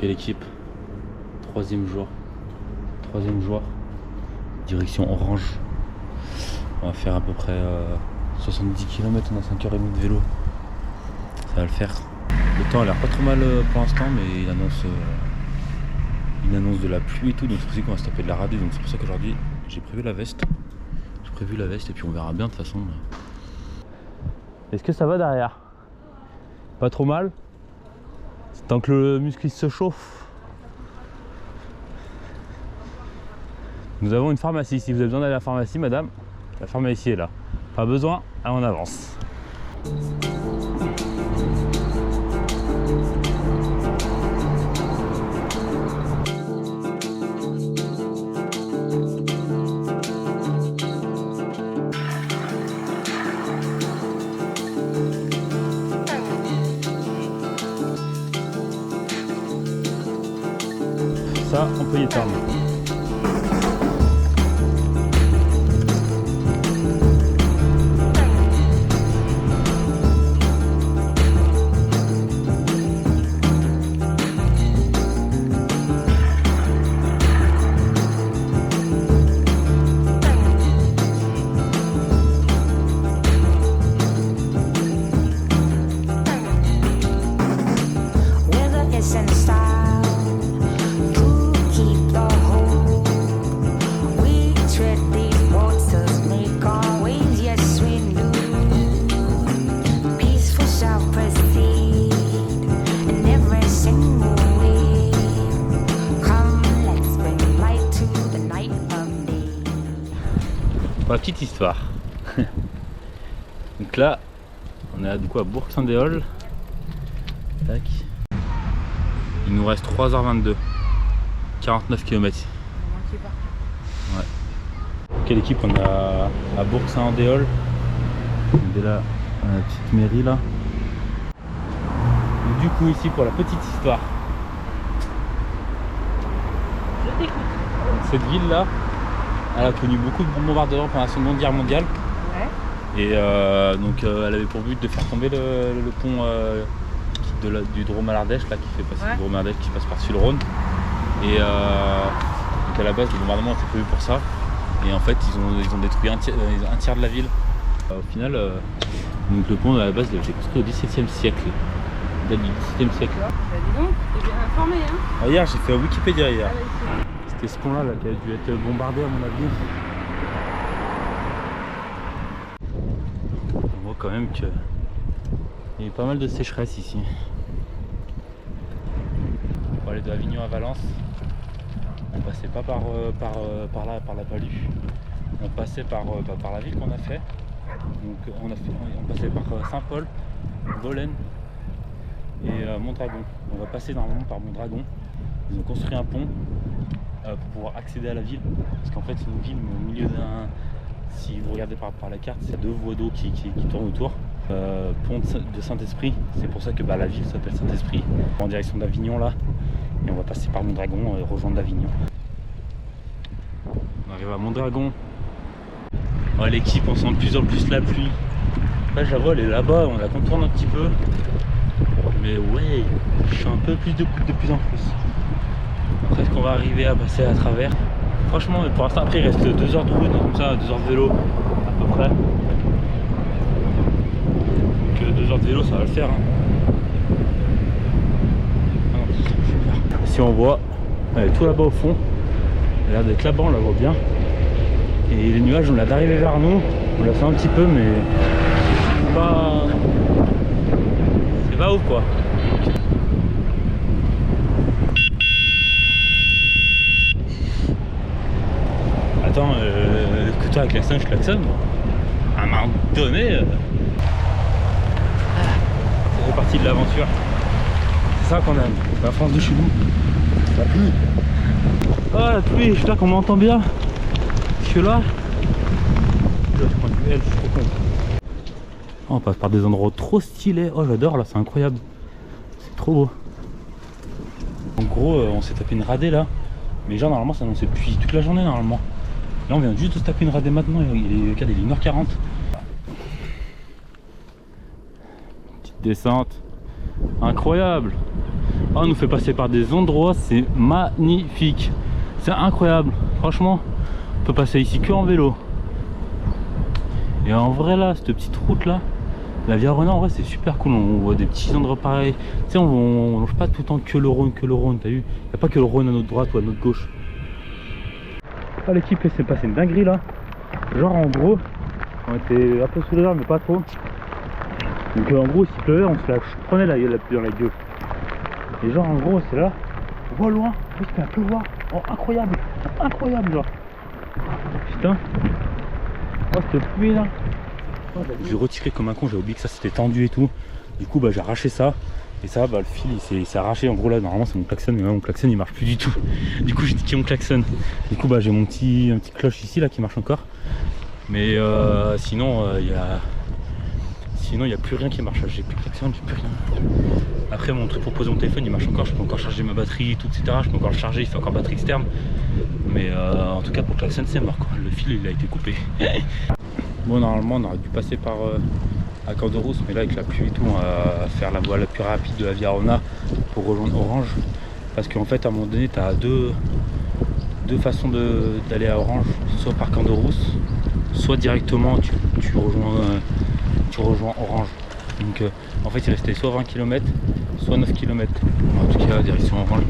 Quelle équipe. Troisième jour. Direction Orange. On va faire à peu près 70 km, on a 5h30 de vélo. Ça va le faire. Le temps a l'air pas trop mal pour l'instant, mais il annonce de la pluie et tout, donc c'est pour ça qu'on va se taper de la radie. Donc c'est pour ça qu'aujourd'hui j'ai prévu la veste. Et puis on verra bien de toute façon. Est-ce que ça va derrière? Pas trop mal? Tant que le muscle se chauffe. Nous avons une pharmacie. Si vous avez besoin d'aller à la pharmacie, madame, la pharmacie est là. Pas besoin, on avance. Ça, on peut y éteindre. Pour la petite histoire. Donc là, on est à, du coup, à Bourg-Saint-Déol. Tac. Il nous reste 3h22. 49 km. Ouais. Quelle équipe on a à Bourg-Saint-Déol. On est là, à la petite mairie là. Donc, du coup ici pour la petite histoire. Cette ville là, elle a connu beaucoup de bombardements pendant la Seconde Guerre mondiale. Ouais. Et donc elle avait pour but de faire tomber le pont du Drôme à l'Ardèche là, qui fait passer le Drôme à l'Ardèche, qui passe par-dessus le Rhône. Et donc à la base le bombardement était prévu pour ça. Et en fait ils ont détruit un tiers de la ville. Au final, donc le pont à la base il a été construit au XVIIe siècle. Date du XVIIe siècle. Bah dis donc, t'es bien informé hein. Ah, hier j'ai fait Wikipédia hier. C'était ce pont là, qui a dû être bombardé à mon avis. On voit quand même qu'il y a eu pas mal de sécheresse ici. Pour aller de Avignon à Valence, on passait pas par là, par la Palue. On passait par la ville qu'on a fait. Donc on passait par Saint-Paul, Bolène et Mondragon. On va passer normalement par Mondragon. Ils ont construit un pont pour pouvoir accéder à la ville, parce qu'en fait c'est une ville au milieu d'un, si vous regardez par la carte, c'est deux voies d'eau qui tournent autour. Pont de Saint-Esprit, c'est pour ça que la ville s'appelle Saint-Esprit. En direction d'Avignon là, et on va passer par Mondragon et rejoindre Avignon. On arrive à Mondragon. Ouais, l'équipe, on sent de plus en plus la pluie. Là je la vois, elle est là-bas, on la contourne un petit peu. Mais ouais, je suis un peu plus de plus en plus. Après, est-ce qu'on va arriver à passer à travers? Franchement, pour l'instant, après il reste 2 heures de route, comme ça, 2 heures de vélo à peu près. Donc 2 heures de vélo, ça va le faire. Ah non, si on voit, elle est tout là-bas au fond. Elle a l'air d'être là-bas, on la voit bien. Et les nuages, on l'a d'arriver vers nous. On l'a fait un petit peu, mais c'est pas ouf quoi. Attends, écoute-toi avec klaxon, je klaxonne. À un moment donné, ça fait partie de l'aventure. C'est ça qu'on aime, la France de chez nous. La pluie. Oh la pluie, j'espère qu'on m'entend bien. Parce que là, je prends du L, je suis trop con. Oh, on passe par des endroits trop stylés. Oh j'adore là, c'est incroyable. C'est trop beau. En gros, on s'est tapé une radée là. Mais genre normalement ça annonçait depuis toute la journée normalement. Là on vient juste de se taper une radée maintenant, il est 1h40. Petite descente. Incroyable. on nous fait passer par des endroits, c'est magnifique. C'est incroyable. Franchement, on peut passer ici que en vélo. Et en vrai là, cette petite route là, la Via Rhôna, en vrai c'est super cool. On voit des petits endroits pareils. Tu sais, on longe pas tout le temps que le Rhône, t'as vu? Y a pas que le Rhône à notre droite ou à notre gauche. Ah, l'équipe s'est passé une dinguerie là. Genre en gros, on était un peu sous les arbres mais pas trop. Donc en gros s'il pleuvait on se la prenait la pluie dans la gueule. Et genre en gros c'est là, on voit loin, il se met à pleuvoir. Oh incroyable, incroyable genre. Putain. Oh cette pluie là. J'ai retiré comme un con, j'ai oublié que ça c'était tendu et tout. Du coup bah j'ai arraché ça. Et ça bah le fil il s'est arraché. En gros là normalement c'est mon klaxon, mais là, mon klaxon il marche plus du tout. Du coup j'ai niqué mon klaxon. Du coup bah j'ai mon petit cloche ici là qui marche encore. Mais sinon il y a plus rien qui marche. J'ai plus de klaxon, j'ai plus rien. Après mon truc pour poser mon téléphone il marche encore, je peux encore charger ma batterie, tout, etc. Je peux encore le charger, il fait encore batterie externe. Mais en tout cas pour le klaxon c'est mort quoi. Le fil il a été coupé. Bon normalement on aurait dû passer par à Camp-de-Rousse, mais là avec la pluie et tout on va faire la voie la plus rapide de la Via Rhôna pour rejoindre Orange. Parce qu'en fait à un moment donné tu as deux façons d'aller à Orange, soit par Camp-de-Rousse, soit directement tu rejoins Orange. Donc en fait il restait soit 20 km, soit 9 km. En tout cas direction Orange.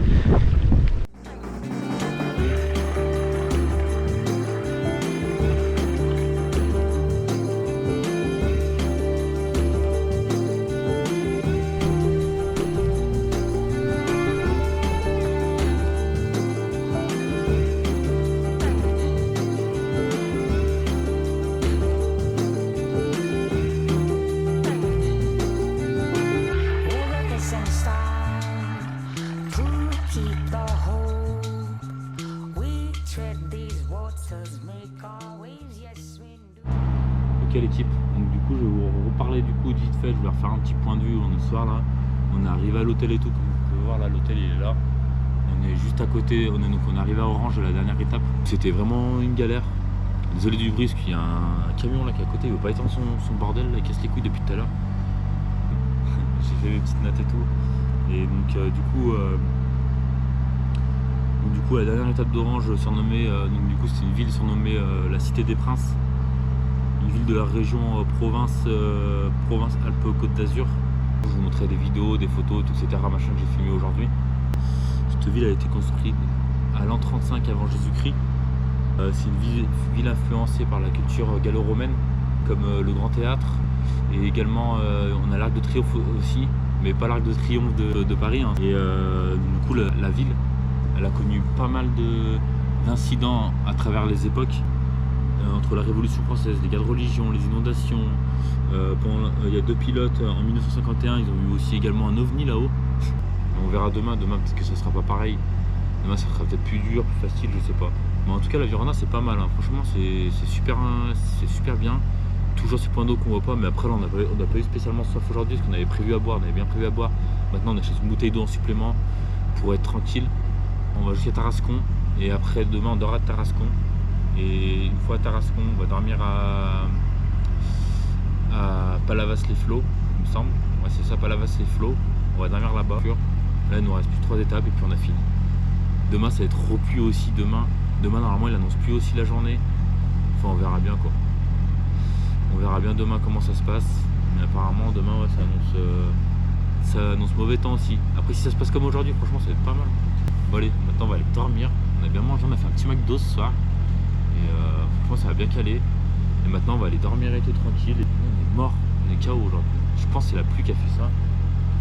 Ok l'équipe, donc du coup je vais vous reparler du coup vite fait, je vais refaire un petit point de vue on est ce soir là, on est arrivé à l'hôtel et tout, comme vous pouvez voir là l'hôtel il est là, on est juste à côté, on est arrivé à Orange de la dernière étape, c'était vraiment une galère, désolé du bruit parce qu'il y a un camion là qui est à côté, il veut pas étendre son bordel, là, il casse les couilles depuis tout à l'heure, j'ai fait mes petites nattes et tout, et donc du coup la dernière étape d'Orange surnommée, donc du coup c'est une ville surnommée la Cité des Princes. Une ville de la région Provence Alpes-Côte d'Azur. Je vous montrerai des vidéos, des photos, tout, etc. machin que j'ai filmé aujourd'hui. Cette ville a été construite à l'an 35 avant Jésus-Christ. C'est une ville influencée par la culture gallo-romaine, comme le Grand Théâtre. Et également, on a l'Arc de Triomphe aussi, mais pas l'Arc de Triomphe de Paris. Hein. Et du coup, la ville, elle a connu pas mal d'incidents à travers les époques. Entre la Révolution française, les guerres de religion, les inondations, il y a deux pilotes en 1951, ils ont eu aussi également un ovni là-haut. On verra demain peut-être que ça sera pas pareil. Demain ça sera peut-être plus dur, plus facile, je sais pas. Mais en tout cas la Via Rhôna c'est pas mal, hein. Franchement c'est super bien. Toujours ce point d'eau qu'on voit pas, mais après là on n'a pas eu spécialement soif aujourd'hui parce qu'on avait prévu à boire, on avait bien prévu à boire. Maintenant on achète une bouteille d'eau en supplément pour être tranquille. On va jusqu'à Tarascon et après demain on dort à Tarascon. Et une fois à Tarascon, on va dormir à Palavas-les-Flots, il me semble. Ouais, c'est ça, Palavas-les-Flots. On va dormir là-bas. Là, il nous reste plus 3 étapes et puis on a fini. Demain, ça va être repluie aussi. Demain, normalement, il annonce plus aussi la journée. Enfin, on verra bien quoi. On verra bien demain comment ça se passe. Mais apparemment, demain, ouais, ça annonce mauvais temps aussi. Après, si ça se passe comme aujourd'hui, franchement, ça va être pas mal. Bon, allez, maintenant, on va aller dormir. On a bien mangé, on a fait un petit McDo ce soir. Et franchement ça va bien caler. Et maintenant on va aller dormir et tout tranquille. Et on est mort, on est KO aujourd'hui. Je pense que c'est la pluie qui a fait ça.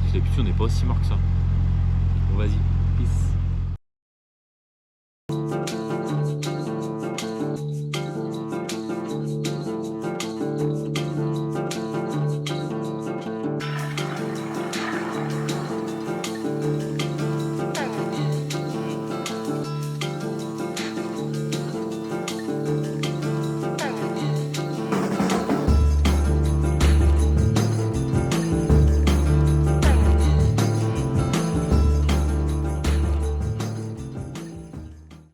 Parce que d'habitude on n'est pas aussi mort que ça. Bon vas-y, peace.